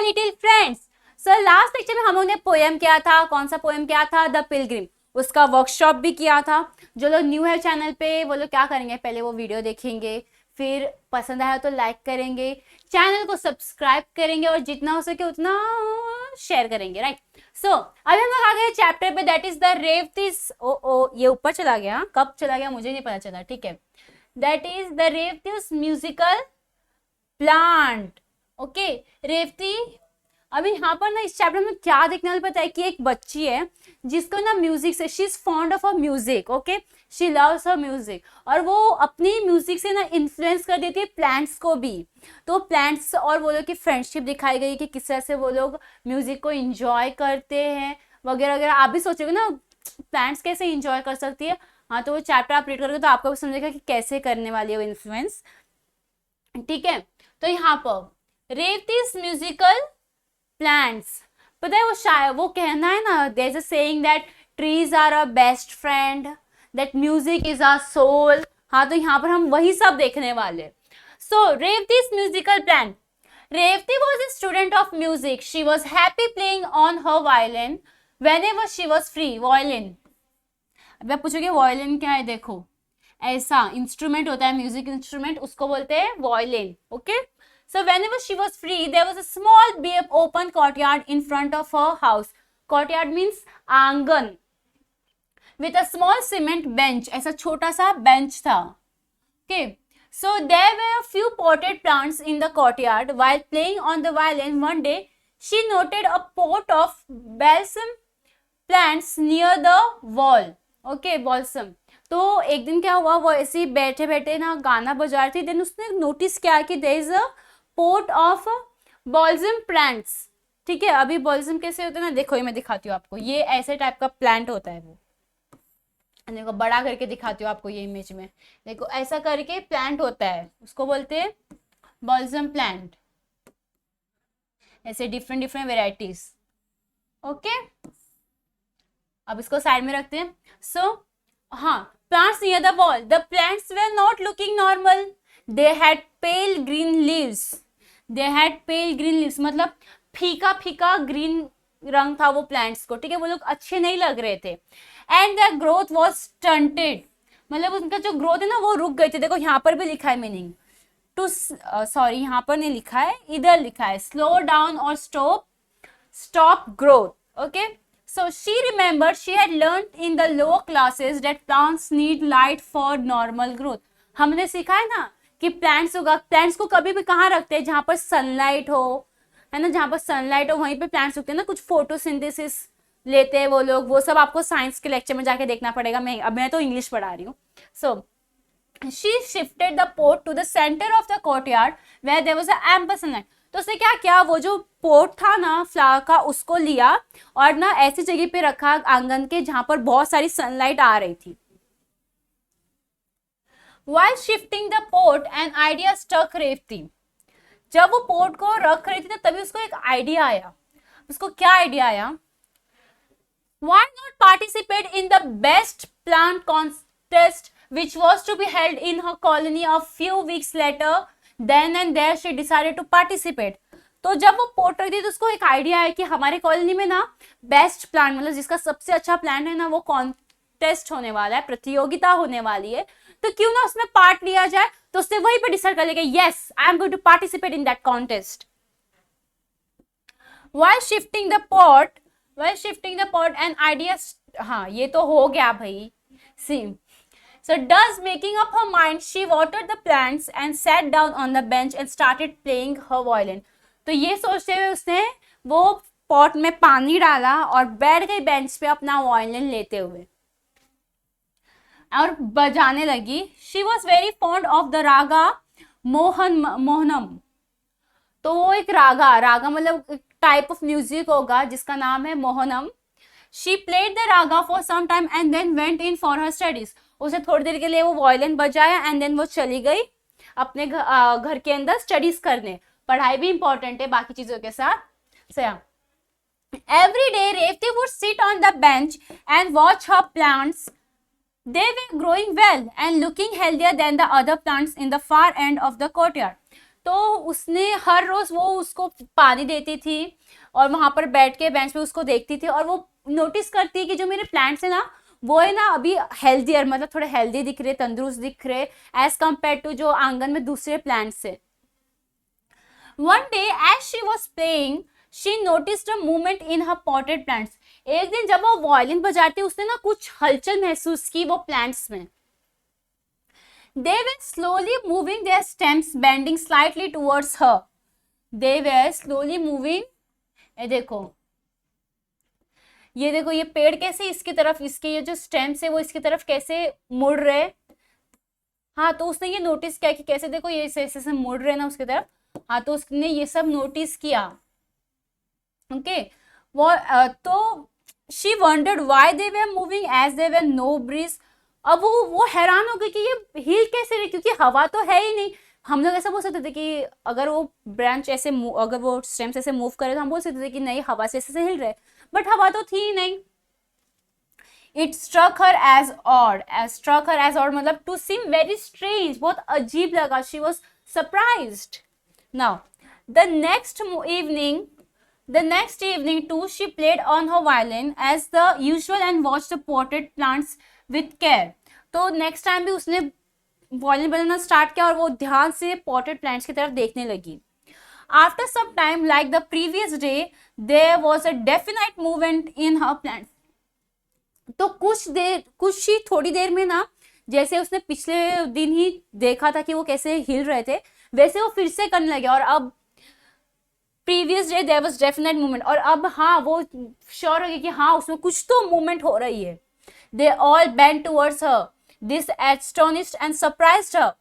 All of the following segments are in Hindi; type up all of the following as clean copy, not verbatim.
Little friends. Sir last lecture में हम लोगों ने पोएम किया था, कौन सा पोएम किया था? The Pilgrim. उसका वर्कशॉप भी किया था। जो लोग न्यू है चैनल पे वो लोग क्या करेंगे, पहले वो वीडियो देखेंगे, फिर पसंद आया तो लाइक करेंगे, चैनल को सब्सक्राइब करेंगे और जितना हो सके उतना शेयर करेंगे, राइट। सो अभी हम लोग आ गए चैप्टर पे, दैट इज द रेवतीस। ओ ये ऊपर चला गया, कब चला गया मुझे नहीं पता चला, ठीक है। That is the Revathi's musical plant. Okay, Revathi. अभी यहाँ पर ना इस चैप्टर में क्या देखने वाला पता है कि एक बच्ची है जिसको ना म्यूजिक से, she is fond of a music, okay, she loves her music, और वो अपनी म्यूजिक से ना इन्फ्लुएंस कर देती है प्लांट्स को भी। तो प्लांट्स और वो लोग की फ्रेंडशिप दिखाई गई कि किस तरह से वो लोग म्यूजिक को इंजॉय करते हैं वगैरह वगैरह। आप भी सोचोगे ना प्लांट्स कैसे इंजॉय कर सकती है, हाँ तो वो चैप्टर आप रीड करोगे तो आपको भी समझेगा कि कैसे करने वाली है वो इन्फ्लुएंस, ठीक है। तो यहाँ पर रेवतीस म्यूजिकल प्लांट्स, पता है वो शायद वो कहना है ना, there is a saying that trees are a best friend, that music is our soul. हाँ तो यहाँ पर हम वही सब देखने वाले। So Revathi's musical plant. Revathi was a student of music. She was happy playing on her violin whenever she was free. Violin, अब आप पूछोगे वायलिन क्या है, देखो ऐसा इंस्ट्रूमेंट होता है, म्यूजिक इंस्ट्रूमेंट, उसको बोलते हैं violin, okay. So whenever she was free, there was a small open courtyard in front of her house. Courtyard means आंगन, with a small cement bench. ऐसा छोटा सा बेंच था, okay. So there were a few potted plants in the courtyard. While playing on the violin one day, she noted a pot of balsam plants near the wall. Okay, balsam. तो एक दिन क्या हुआ, वो ऐसे ही बैठे बैठे ना गाना बजा रही थी, देन उसने नोटिस किया कि there is a pot of balsam plants, ठीक है। अभी बॉल्सम कैसे होते हैं ना, देखो ये मैं दिखाती हूँ आपको, ये ऐसे टाइप का प्लांट होता है, वो देखो बड़ा करके दिखाती हूँ आपको ये इमेज में, देखो ऐसा करके प्लांट होता है, उसको बोलते हैं बॉल्सम प्लांट। ऐसे डिफरेंट डिफरेंट वेराइटीज, ओके। अब इसको साइड में रखते हैं। सो हाँ, plants near the wall. The plants were not looking normal. They had pale green leaves. They had pale green leaves. मतलब फीका फीका ग्रीन रंग था वो प्लांट्स को, ठीक है। वो लोग अच्छे नहीं लग रहे थे। And their growth was stunted. मतलब उनका जो ग्रोथ है ना वो रुक गई थी। देखो यहाँ पर भी लिखा है मीनिंग टू, सॉरी यहाँ पर नहीं लिखा है, इधर लिखा है स्लो डाउन और stop growth, okay. So she remembered she had learned in the lower classes that plants need light for normal growth. हमने सीखा है ना कि प्लांट्स को कभी भी कहाँ रखते हैं, जहाँ पर सनलाइट हो, है ना, जहाँ पर सनलाइट हो वहीं पे प्लांट्स उगते हैं ना। कुछ फोटोसिंथेसिस लेते हैं वो लोग, वो सब आपको साइंस के लेक्चर में जाके देखना पड़ेगा। मैं तो इंग्लिश पढ़ा रही हूँ। सो she shifted the pot to the center of the courtyard where there was a ample sunlight. तो उसने क्या किया, वो जो पोट था ना फ्लावर का, उसको लिया और ना ऐसी जगह पे रखा आंगन के जहां पर बहुत सारी सनलाइट आ रही थी। While shifting the pot, an idea struck Revati. जब वो पोट को रख रही थी ना तभी उसको एक आइडिया आया। उसको क्या आइडिया आया? Why not participate in the best plant contest which was to be held in her colony a few weeks later? Then and there she decided to participate. तो जब वो पोट रही थी तो उसको एक आइडिया है कि हमारे कॉलोनी में ना बेस्ट प्लांट, मतलब जिसका सबसे अच्छा प्लांट है ना, वो कॉन्टेस्ट होने वाला है, प्रतियोगिता होने वाली है, तो क्यों ना उसमें पार्ट लिया जाए। तो उसने वहीं पे डिसाइड कर लिया, yes I am going to participate in that contest. While shifting the pot an idea, हाँ ये तो हो गया भाई। See, so thus making up her mind, she watered the plants and sat down on the bench and started playing her violin. तो ये सोचते हुए उसने वो पॉट में पानी डाला और बैठ गई बेंच पे अपना वायलिन लेते हुए और बजाने लगी। She was very fond of the raga Mohanam. तो वो एक रागा मतलब टाइप ऑफ म्यूजिक होगा जिसका नाम है Mohanam. She played the raga for some time and then went in for her studies. उसे थोड़ी देर के लिए वो वायलिन बजाया एंड देन वो चली गई अपने घर के अंदर स्टडीज करने। पढ़ाई भी इंपॉर्टेंट है बाकी चीजों के साथ। Every day Revati would sit on the bench and watch her plants. They were growing well and looking healthier than the other plants in the far end of the courtyard. तो उसने हर रोज वो उसको पानी देती थी और वहां पर बैठ के बेंच पे उसको देखती थी, और वो नोटिस करती है कि जो मेरे प्लांट्स है ना वो है ना अभी हेल्दियर, मतलब थोड़े हेल्दी दिख रहे, तंदुरुस्त दिख रहे एज कम्पेयर टू जो आंगन में दूसरे प्लांट्स है। One day as she was playing she noticed a movement in her potted plants. एक दिन जब वो वायलिन बजाती उसने ना कुछ हलचल महसूस की वो प्लांट्स में। They were slowly moving their stems, bending slightly towards her. They were slowly moving. ये देखो ये पेड़ कैसे इसकी तरफ, इसके ये जो स्टेम्स है वो इसकी तरफ कैसे मुड़ रहे। हाँ, तो उसने ये नोटिस किया कि कैसे देखो ये ऐसे ऐसे मुड़ रहे ना उसकी तरफ। हाँ, तो उसने ये सब नोटिस किया। ओके, वो तो she wondered why they were moving as they were no breeze. अब वो हैरान हो गई कि ये हिल कैसे रही, क्योंकि हवा तो है ही नहीं। हम लोग ऐसा बोल सकते थे कि अगर वो ब्रांच ऐसे अगर वो स्टेम्स ऐसे मूव करे तो हम बोल सकते थे कि नहीं हवा से ऐसे हिल रहे, बट हवा तो थी ही नहीं। It struck her as odd, मतलब टू सीम वेरी स्ट्रेंज, बहुत अजीब लगा। She was surprised. Now the next evening too she played on her violin as the usual and watched the potted plants with care. तो नेक्स्ट टाइम भी उसने वायलिन बजाना स्टार्ट किया और वो ध्यान से पॉटेड प्लांट्स की तरफ देखने लगी। After some time like the previous day there was a definite movement in her plants. तो कुछ ही थोड़ी देर में ना, जैसे उसने पिछले दिन ही देखा था कि वो कैसे हिल रहे थे, वैसे वो फिर से करने लगे। और अब previous day there was definite movement, और अब हाँ वो श्योर हो गई कि हाँ उसमें कुछ तो मूवमेंट हो रही है। They all bent towards her, this astonished and surprised her.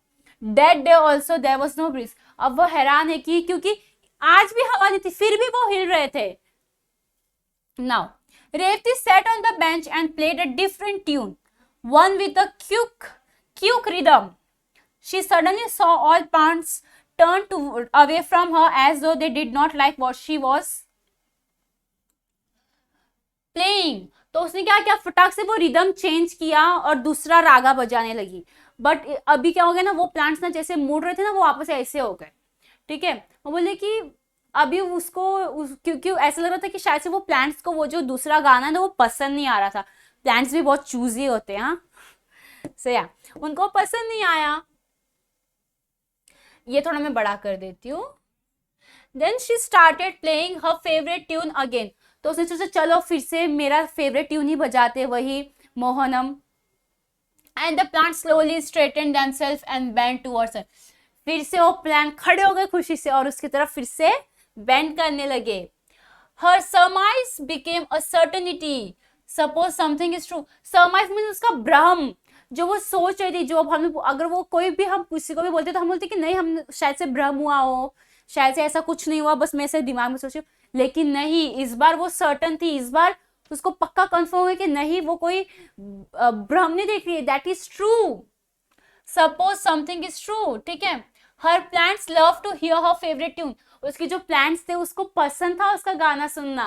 That day also there was no breeze. अब वो हैरान है कि क्योंकि आज भी हवा नहीं थी फिर भी वो हिल रहे थे। Now Revati sat on the bench and played a different tune, one with a quick rhythm. She suddenly saw all plants turn away from her as though they did not like what she was playing. तो उसने क्या किया, फटाक से वो रिदम चेंज किया और दूसरा रागा बजाने लगी। बट अभी क्या हो गया ना, वो प्लांट्स ना जैसे मुड़ रहे थे ना वो वापस ऐसे हो गए। ठीक है, वो बोले कि अभी क्योंकि ऐसा लग रहा था कि शायद से वो प्लांट्स को वो जो दूसरा गाना है ना वो पसंद नहीं आ रहा था। प्लांट्स भी बहुत चूजी होते हैं। हाँ, या उनको पसंद नहीं आया। ये थोड़ा मैं बड़ा कर देती हूँ। Then she started playing her favourite tune again. तो उसने सोचा चलो फिर से मेरा फेवरेट ट्यून ही बजाते, वही Mohanam. And the plant slowly straightened themselves and bend towards her. फिर से वो प्लांट खड़े हो गए खुशी से और उसकी तरफ फिर से बेंड करने लगे। Her surmise became a certainty, suppose something is true. Surmise means उसका भ्रम, जो वो सोच रही थी। जो अब हम अगर वो कोई भी हम किसी को भी बोलते तो हम बोलते कि नहीं हम शायद से भ्रम हुआ हो, शायद से ऐसा कुछ नहीं हुआ, बस मैं ऐसे दिमाग में सोच रही हूँ। लेकिन नहीं, इस बार वो सर्टन थी। इस बार उसको पक्का कंफर्म है कि नहीं वो कोई भ्रम नहीं देख रही है। That is true, suppose something is true. ठीक है, her plants love to hear her favourite tune. उसकी जो प्लांट्स थे उसको पसंद था उसका गाना सुनना।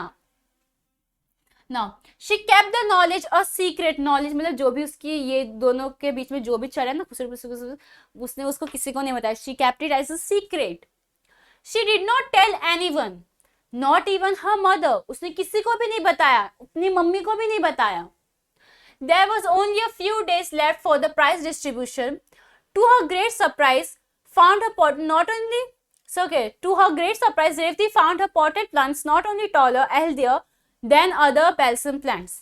Now she kept the knowledge a secret. Knowledge मतलब जो भी उसकी ये दोनों के बीच में जो भी चल रहा है ना, उसने उसको किसी को नहीं बताया। She kept it as a secret. She did not tell anyone, not even her mother. उसने किसी को भी नहीं बताया, अपनी मम्मी को भी नहीं बताया। There was only a few days left for the prize distribution. To her great surprise, Revati found her potted plants not only taller, healthier than other balsam plants.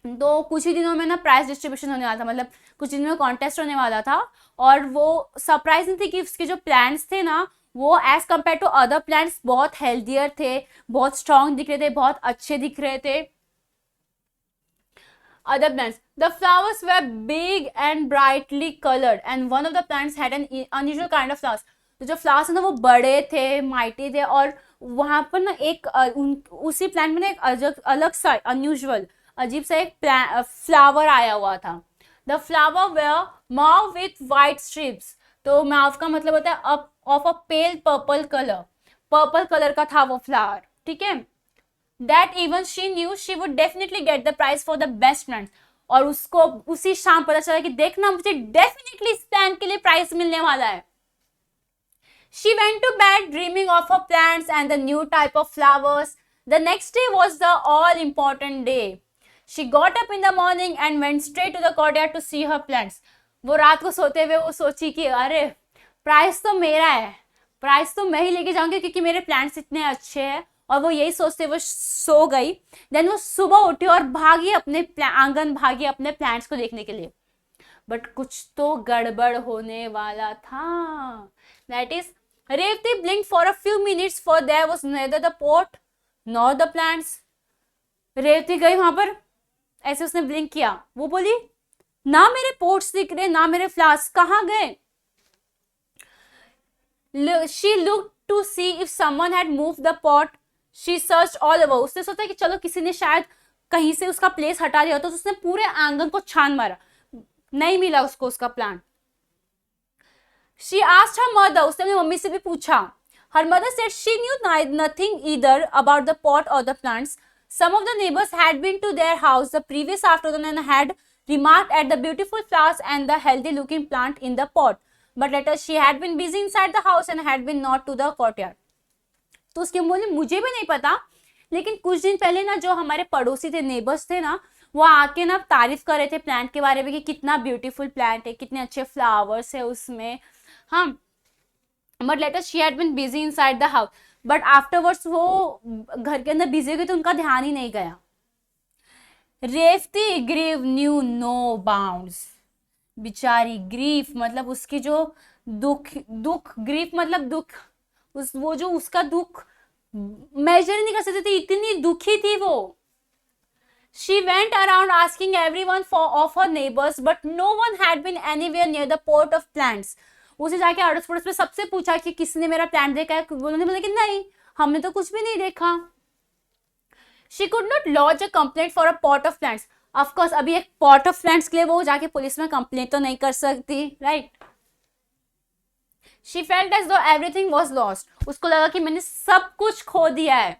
तो कुछ ही दिनों में ना प्राइज डिस्ट्रीब्यूशन होने वाला था, मतलब कुछ दिनों में कॉन्टेस्ट होने वाला था। और वो सरप्राइज नहीं थी कि उसके जो प्लांट्स थे ना वो as compare to other plants बहुत हेल्दियर थे, बहुत स्ट्रॉन्ग दिख रहे थे, बहुत अच्छे दिख रहे थे। Other plants, the flowers were big and brightly colored, and one of the plants had an unusual kind of flowers. तो जो फ्लावर्स है ना वो बड़े थे, माइटी थे, और वहां पर ना एक उसी प्लांट में ना एक अलग सा अनयूजुअल अजीब सा एक फ्लावर आया हुआ था। The flower were mauve with white stripes. तो माव का मतलब होता है of a pale purple colour, purple colour का था वो फ्लावर। ठीक है, that even she knew she would definitely get the prize for the best plant. और उसको उसी शाम पता चला कि देखना मुझे डेफिनेटली इस प्लांट के लिए प्राइज मिलने वाला है। She went to bed dreaming of her plants and the new type of flowers. The next day was the all-important day. She got up in the morning and went straight to the courtyard to see her plants. वो रात को सोते हुए वो सोची कि अरे प्राइस तो मेरा है, प्राइस तो मैं ही लेके जाऊंगी क्योंकि मेरे प्लांट्स इतने अच्छे हैं, और वो यही सोचते वो सो गई. देन वो सुबह उठी और भागी अपने आंगन, भागी अपने प्लांट्स को देखने के लिए. बट कुछ तो गड़बड़ होने वाला था. That is Revati blinked for a few minutes, for there was neither the pot nor the plants. Revati गई वहां पर, ऐसे उसने ब्लिंक किया. वो बोली ना मेरे पोट्स दिख रहे, ना मेरे फ्लावर्स, कहाँ गए? She looked to see if someone had moved the pot. She searched all over. उसने सोचा कि चलो किसी ने शायद कहीं से उसका प्लेस हटा दिया, तो उसने पूरे आंगन को छान मारा, नहीं मिला उसको उसका plant. She asked her mother. उसने अपनी मम्मी से भी पूछा. Her mother said she knew nothing either about the pot or the plants. Some of the neighbors had been to their house the previous afternoon and had remarked at the beautiful flowers and the healthy-looking plant in the pot. But later she had been busy inside the house and had been not to the courtyard. तो उसकी बोली मुझे भी नहीं पता, लेकिन कुछ दिन पहले ना जो हमारे पड़ोसी थे, नेबर्स थे ना, वो आके ना तारीफ कर रहे थे प्लांट के बारे में कि कितना ब्यूटीफुल प्लांट है, कितने अच्छे फ्लावर्स है उसमें. हाँ, but later she had been busy inside the house. But afterwards वो घर के अंदर बिजी हो गई तो उनका ध्यान ही नहीं गया. Revati grieve knew no bounds. बिचारी, ग्रीफ मतलब उसकी जो दुख, ग्रीफ मतलब दुख, वो जो उसका दुख मेजर ही नहीं कर सकती थी, इतनी दुखी थी वो. She went around asking everyone of her neighbors, but no one had been anywhere near the pot of plants. उसे जाके अड़ोस पड़ोस में सबसे पूछा कि किसने मेरा प्लांट देखा है. उन्होंने बोला कि नहीं, हमने तो कुछ भी नहीं देखा. She could not lodge a complaint for a pot of plants. Of course, अभी एक pot of plants के लिए वो जाके पुलिस में कंप्लेंट तो नहीं कर सकती, right? She felt as though everything was lost. उसको लगा कि मैंने सब कुछ खो दिया है.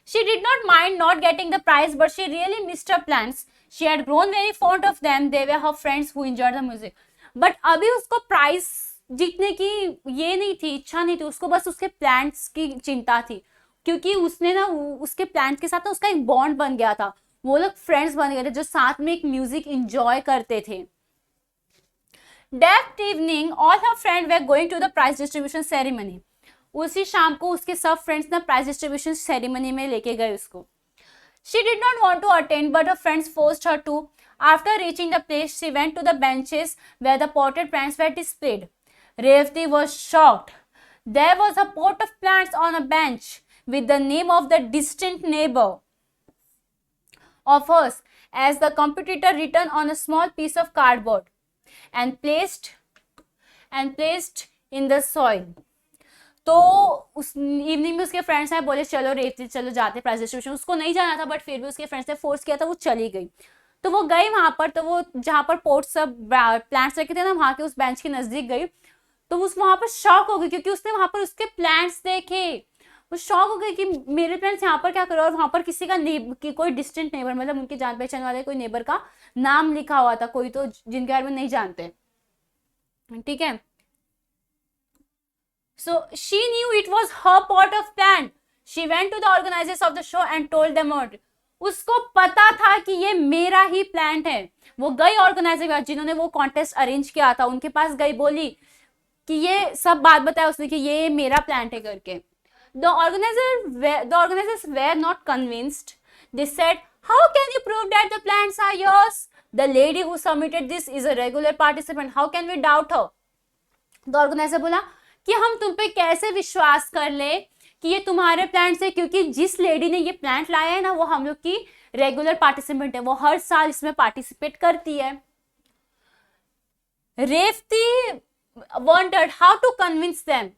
She did not mind not getting the prize, but she really missed her plants. She had grown very fond of them. They were her friends who enjoyed the music. But अभी उसको प्राइज जीतने की ये नहीं थी, इच्छा नहीं थी. उसको बस उसके प्लांट्स की चिंता थी, क्योंकि उसने ना उसके प्लांट्स के साथ ना उसका एक बॉन्ड बन गया था. वो लोग फ्रेंड्स बन गए थे जो साथ में एक म्यूजिक एंजॉय करते थे. That evening, all her friends were going to the prize distribution ceremony. उसी शाम को उसके सब फ्रेंड्स ना प्राइज डिस्ट्रीब्यूशन सेरेमनी में लेके गए उसको. She did not want to attend, but her friends forced her to. After reaching the place, she went to the benches where the potted plants were displayed. Revati was shocked. There was a pot of plants on a bench with the name of the distant neighbor of hers as the competitor written on a small piece of cardboard and placed in the soil. तो उस इवनिंग में उसके फ्रेंड्स हैं, बोले चलो रेवती चलो जाते प्राइज डिस्ट्रीब्यूशन. उसको नहीं जाना था, बट फिर भी उसके फ्रेंड्स ने फोर्स किया था, वो चली गई. तो वो गई वहां पर, तो वो जहाँ पर पोर्ट सब प्लांट्स रखे थे ना, वहां के उस बेंच के नजदीक गई. तो उस वहां पर शॉक हो गई, क्योंकि उसने वहां पर उसके प्लांट्स देखे. वो शॉक हो गई कि मेरे प्लांट्स यहाँ पर क्या करो, और वहां पर किसी का कोई डिस्टेंट नेबर, मतलब उनके जान पहचान वाले कोई नेबर का नाम लिखा हुआ था, कोई तो जिनके बारे में नहीं जानते. ठीक है. So she knew it was her pot of plant. She went to the organizers of the show and told them about it. उसको पता था कि ये मेरा ही प्लांट है. वो गई ऑर्गेनाइजर जिन्होंने वो कॉन्टेस्ट अरेंज किया था, उनके पास गई, बोली कि ये सब बात बताया उसने कि ये मेरा प्लांट है करके. The organizers were not convinced. They said, "How can you prove that the plants are yours? The lady who submitted this is a regular participant. How can we doubt her?" The organizer बोला कि हम तुम पे कैसे विश्वास कर ले कि ये तुम्हारे प्लांट्स है, क्योंकि जिस लेडी ने ये प्लांट लाया है ना, वो हम लोग की रेगुलर पार्टिसिपेंट है, वो हर साल इसमें पार्टिसिपेट करती है. Revati wondered how to convince them.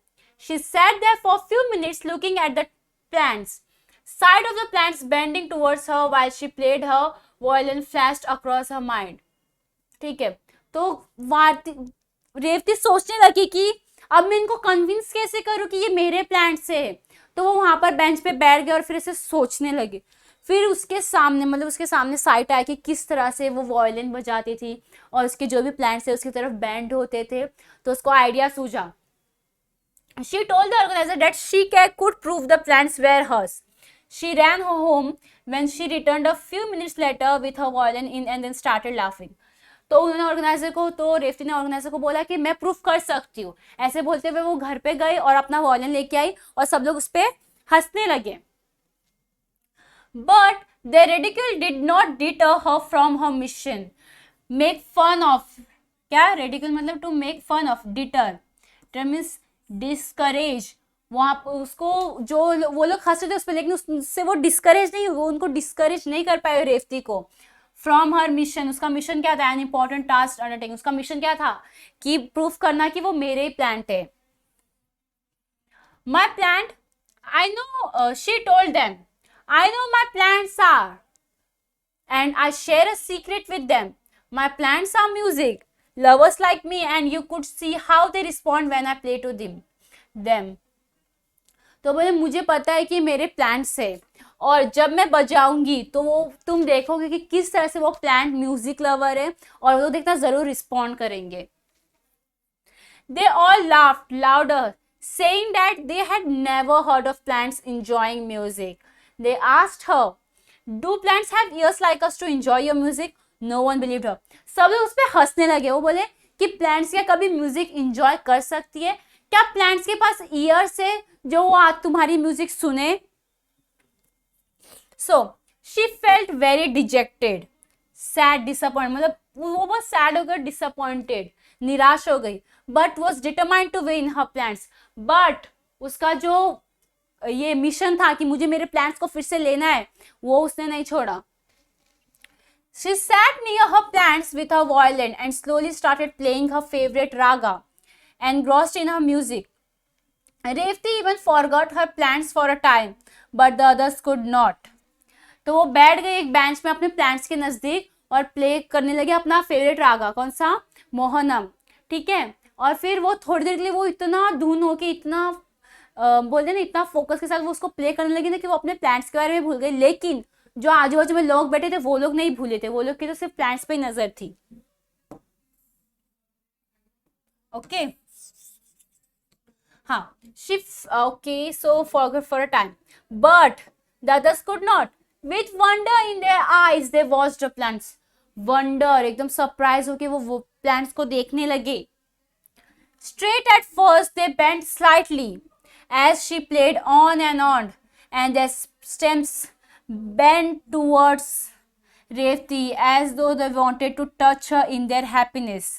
She sat there for a few minutes looking at the plants. Side of the plants bending towards her while she played her violin flashed across her mind. ठीक है. तो रेवती सोचने लगी कि अब मैं इनको कन्विंस कैसे करूं कि ये मेरे प्लांट से है. तो वो वहां पर बेंच पे बैठ गई और फिर इसे सोचने लगी. फिर उसके सामने साइट आया कि किस तरह से वो वायलिन बजाती थी और उसके जो भी प्लांट्स है उसकी तरफ बैंड होते थे. तो उसको आइडिया सूझा. She told the organizer that she could prove the plants were hers. She ran home when she returned a few minutes later with her violin in and then started laughing. तो उन्होंने ऑर्गेनाइजर को, तो रेवती ने ऑर्गेनाइजर को बोला कि मैं प्रूफ कर सकती हूँ, ऐसे बोलते हुए वो घर पे गई और अपना वॉयलिन लेके आई और सब लोग उस पर हंसने लगे. But the radical did not deter her from her mission. Make fun of, क्या रेडिकल मतलब to make fun of, deter means discourage. वहां उसको जो वो लोग हंस रहे थे उस पर, लेकिन उससे वो डिस्करेज नहीं, वो उनको डिस्करेज नहीं कर पाए रेवती को फ्रॉम हर मिशन. उसका मिशन क्या था? An important task undertaking. उसका मिशन क्या था? कि प्रूफ करना कि वो मेरे ही प्लांट है. My plant, I know, she told them, I know my plants are and I share a secret with them. My plants are music, lovers like me, and you could see how they respond when I play to them. तो बोले मुझे पता है कि मेरे प्लांट्स है और जब मैं बजाऊंगी तो वो तुम देखोगे कि किस तरह से वो प्लांट म्यूजिक लवर है और वो देखना जरूर रिस्पॉन्ड करेंगे. They all laughed louder, saying that they had never heard of plants enjoying music. They asked her, Do plants have ears like us to enjoy your music? No one believed her. सब लोग उस पर हंसने लगे. वो बोले कि प्लांट्स क्या कभी म्यूजिक इंजॉय कर सकती है? क्या प्लांट्स के पास ईयर्स है जो वो आज तुम्हारी म्यूजिक सुने? So she felt very dejected, sad, disappoint, मतलब वो बहुत सैड हो गई, डिसअपॉइंटेड, निराश हो गई. But was determined to win her plants. But उसका जो ये मिशन था कि मुझे मेरे प्लांट्स को फिर से लेना है, वो उसने नहीं छोड़ा. She sat near her plants with her violin and slowly started playing her favorite raga, engrossed in her music. Revati even forgot her plants for a time, but the others could not. तो वो बैठ गई एक बेंच में अपने प्लांट्स के नजदीक और प्ले करने लगे अपना फेवरेट रागा. कौन सा? मोहनम. ठीक है. और फिर वो थोड़ी देर के लिए वो इतना धुन होके, इतना बोलते ना, इतना फोकस के साथ वो उसको प्ले करने लगी ना कि वो अपने प्लांट्स के बारे में भूल गई. लेकिन जो आजू बाजू में लोग बैठे थे वो लोग नहीं भूले थे, वो लोग की तो सिर्फ प्लांट्स पे नजर थी. ओके. हाँ. Okay, so forgot for a time, but the others could not. With wonder in their eyes they watched the plants. Wonder, एकदम सरप्राइज होके वो प्लांट्स को देखने लगे. Straight at first they bent slightly as she played on, and their stems bent towards Revati as though they wanted to touch her in their happiness.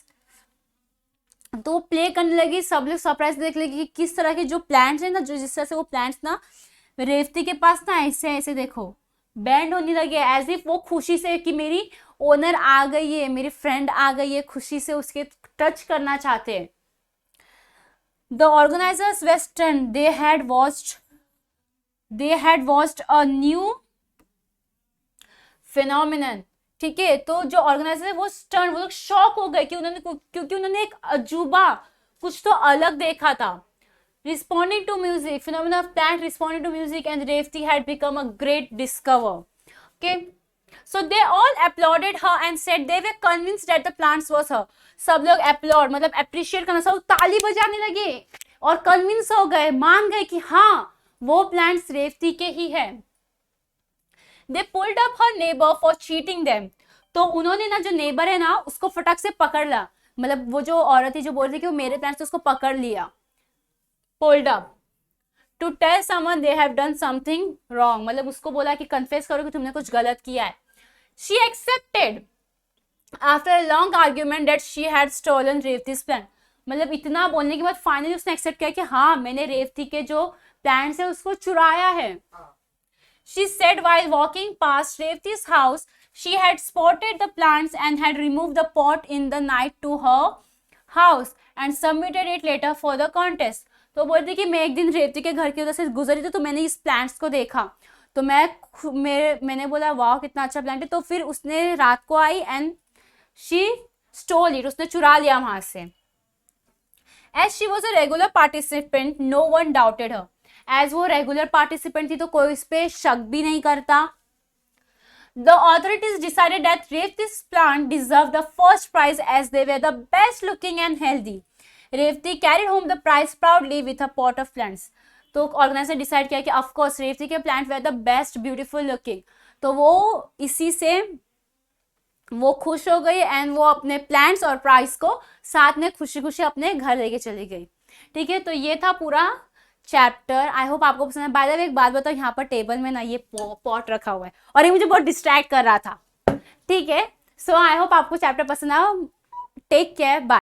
तो प्ले करने लगी. सब लोग सरप्राइज देख लगे कि किस तरह के जो प्लांट्स हैं ना, जो जिस तरह से वो प्लांट्स ना रेवती के पास ना ऐसे ऐसे देखो बैंड होने लगे, एज इफ वो खुशी से कि मेरी ओनर आ गई है, मेरी फ्रेंड आ गई है, खुशी से उसके टच करना चाहते हैं. The organizers were stunned. They had watched a new phenomenon. ठीक है. तो जो ऑर्गेनाइजर वो स्टन, वो लोग शॉक हो गए कि क्योंकि उन्होंने एक अजूबा, कुछ तो अलग देखा था. Responding to music, phenomena of plant responding to music, and Revati had become a great discover. Okay. So they all applauded her and said they were convinced that the plants was her. सब लोग applaud मतलब appreciate करना, सब ताली बजाने लगे और कन्विंस हो गए, मान गए कि हाँ वो प्लांट्स रेवती के ही है. They pulled up her neighbor for cheating them. तो उन्होंने ना जो नेबर है ना उसको फटाक से पकड़ ला, मतलब वो जो औरत थी जो बोल रही थी कि वो मेरे प्लांट्स, उसको पकड़ लिया. Pulled up to tell someone they have done something wrong, मतलब उसको बोला कि कन्फेस करो कि तुमने कुछ गलत किया है. She accepted after a long argument that she had stolen Revati's plant. मतलब इतना बोलने के बाद फाइनली उसने एक्सेप्ट किया कि हाँ मैंने रेवती के जो प्लांट्स है उसको चुराया है. She said while walking past Revati's house, she had spotted the plants and had removed the pot in the night to her house and submitted it later for the contest. तो बोलती कि मैं एक दिन रेवती के घर की उधर से गुजरी तो मैंने इस प्लांट्स को देखा, तो मैंने बोला वाह कितना अच्छा प्लांट है. तो फिर उसने रात को आई एंड शी स्टोल इट, उसने चुरा लिया वहां से. As she was a regular participant no one doubted her. As वो रेगुलर पार्टिसिपेंट थी तो कोई उस पर शक भी नहीं करता. The authorities decided that Revati's plant deserved the first prize as they were the best looking and healthy. Revathi carried home the prize proudly with a pot of plants. तो ऑर्गेनाइजर ने डिसाइड किया कि ऑफ कोर्स रेवती के plant were the best beautiful looking, तो वो इसी से वो खुश हो गई एंड वो अपने प्लांट्स और प्राइस को साथ में खुशी खुशी अपने घर लेके चली गई। ठीक है, तो ये था पूरा चैप्टर। आई होप आपको पसंद है। बाय द वे एक बात बताओ, यहाँ पर टेबल में ना ये पॉट रखा हुआ है और ये मुझे बहुत डिस्ट्रैक्ट कर रहा था। ठीक है, सो आई होप आपको चैप्टर पसंद आया। Take care, bye.